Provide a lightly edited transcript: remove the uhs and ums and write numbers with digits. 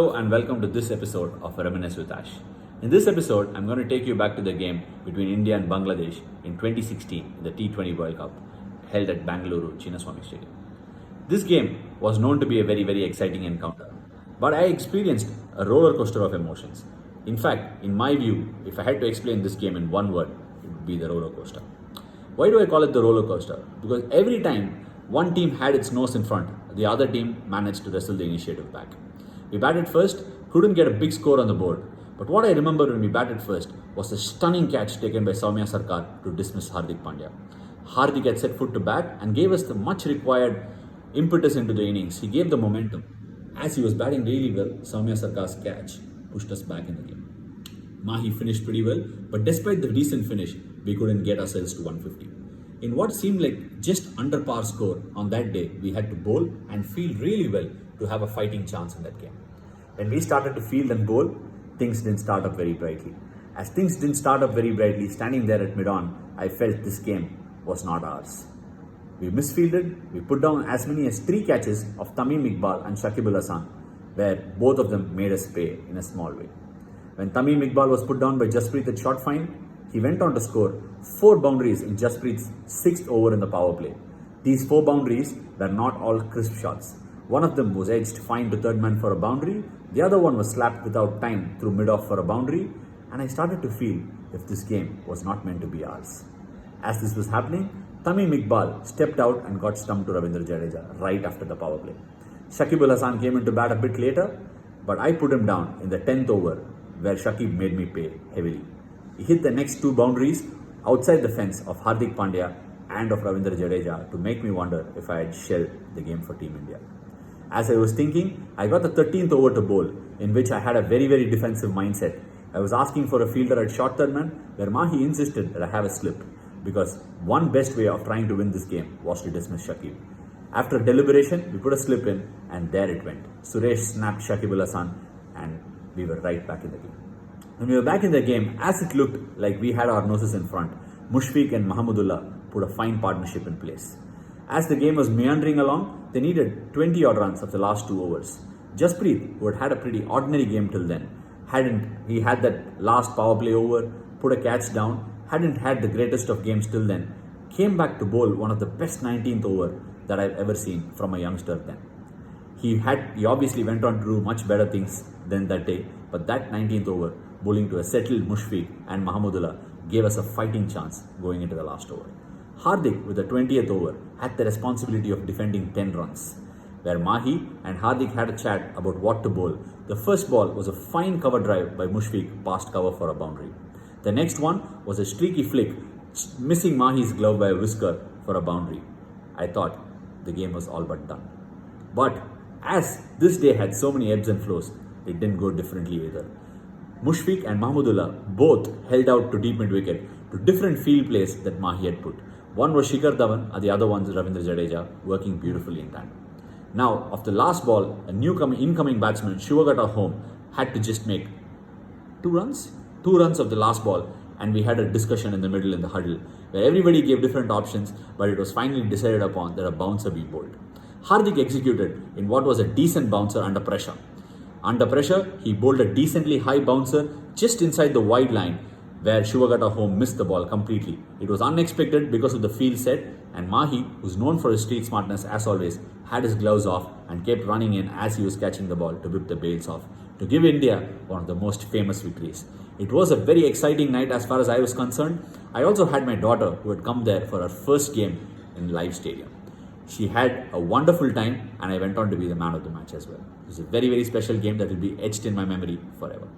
Hello and welcome to this episode of Reminisce with Ash. In this episode, I'm going to take you back to the game between India and Bangladesh in 2016 in the T20 World Cup held at Bangalore, Chinnaswamy Stadium. This game was known to be a very exciting encounter, but I experienced a roller coaster of emotions. In fact, in my view, if I had to explain this game in one word, it would be the roller coaster. Why do I call it the roller coaster? Because every time one team had its nose in front, the other team managed to wrestle the initiative back. We batted first, couldn't get a big score on the board. But what I remember when we batted first was a stunning catch taken by Soumya Sarkar to dismiss Hardik Pandya. Hardik had set foot to bat and gave us the much required impetus into the innings. He gave the momentum. As he was batting really well, Soumya Sarkar's catch pushed us back in the game. Mahi finished pretty well, but despite the decent finish, we couldn't get ourselves to 150. In what seemed like just under par score on that day, we had to bowl and field really well to have a fighting chance in that game. When we started to field and bowl, things didn't start up very brightly. As things didn't start up very brightly, standing there at mid-on, I felt this game was not ours. We misfielded, we put down as many as 3 catches of Tamim Iqbal and Shakib Al Hasan, where both of them made us pay in a small way. When Tamim Iqbal was put down by Jasprit at short fine, he went on to score 4 boundaries in Jasprit's 6th over in the power play. These 4 boundaries were not all crisp shots. One of them was edged fine to third man for a boundary, the other one was slapped without time through mid-off for a boundary, and I started to feel if this game was not meant to be ours. As this was happening, Tamim Iqbal stepped out and got stumped to Ravindra Jadeja right after the power play. Shakib Al Hasan came into bat a bit later, but I put him down in the 10th over where Shakib made me pay heavily. He hit the next 2 boundaries outside the fence of Hardik Pandya and of Ravindra Jadeja to make me wonder if I had shelled the game for Team India. As I was thinking, I got the 13th over to bowl, in which I had a very defensive mindset. I was asking for a fielder at short third man, where Mahi insisted that I have a slip, because one best way of trying to win this game was to dismiss Shakib. After deliberation, we put a slip in, and there it went. Suresh snapped Shakib Al Hasan, and we were right back in the game. When we were back in the game, as it looked like we had our noses in front, Mushfiq and Mahmudullah put a fine partnership in place. As the game was meandering along, they needed 20 odd runs of the last 2 overs. Jasprit, who had had a pretty ordinary game till then, he had that last power play over, put a catch down, hadn't had the greatest of games till then, came back to bowl one of the best 19th over that I've ever seen from a youngster then. He obviously went on to do much better things than that day, but that 19th over, bowling to a settled Mushfiq and Mahmudullah, gave us a fighting chance going into the last over. Hardik, with the 20th over, had the responsibility of defending 10 runs. Where Mahi and Hardik had a chat about what to bowl, the first ball was a fine cover drive by Mushfiq past cover for a boundary. The next one was a streaky flick, missing Mahi's glove by a whisker for a boundary. I thought the game was all but done. But as this day had so many ebbs and flows, it didn't go differently either. Mushfiq and Mahmudullah both held out to deep mid-wicket to different field plays that Mahi had put. One was Shikhar Dhawan and the other one was Ravindra Jadeja, working beautifully in tandem. Now, of the last ball, a incoming batsman, Shivagata Home, had to just make 2 runs? 2 runs of the last ball, and we had a discussion in the middle in the huddle, where everybody gave different options, but it was finally decided upon that a bouncer be bowled. Hardik executed in what was a decent bouncer under pressure. Under pressure, he bowled a decently high bouncer just inside the wide line, where Shivagata Home missed the ball completely. It was unexpected because of the field set, and Mahi, who's known for his street smartness as always, had his gloves off and kept running in as he was catching the ball to whip the bails off, to give India one of the most famous victories. It was a very exciting night as far as I was concerned. I also had my daughter who had come there for her first game in live stadium. She had a wonderful time, and I went on to be the man of the match as well. It was a very special game that will be etched in my memory forever.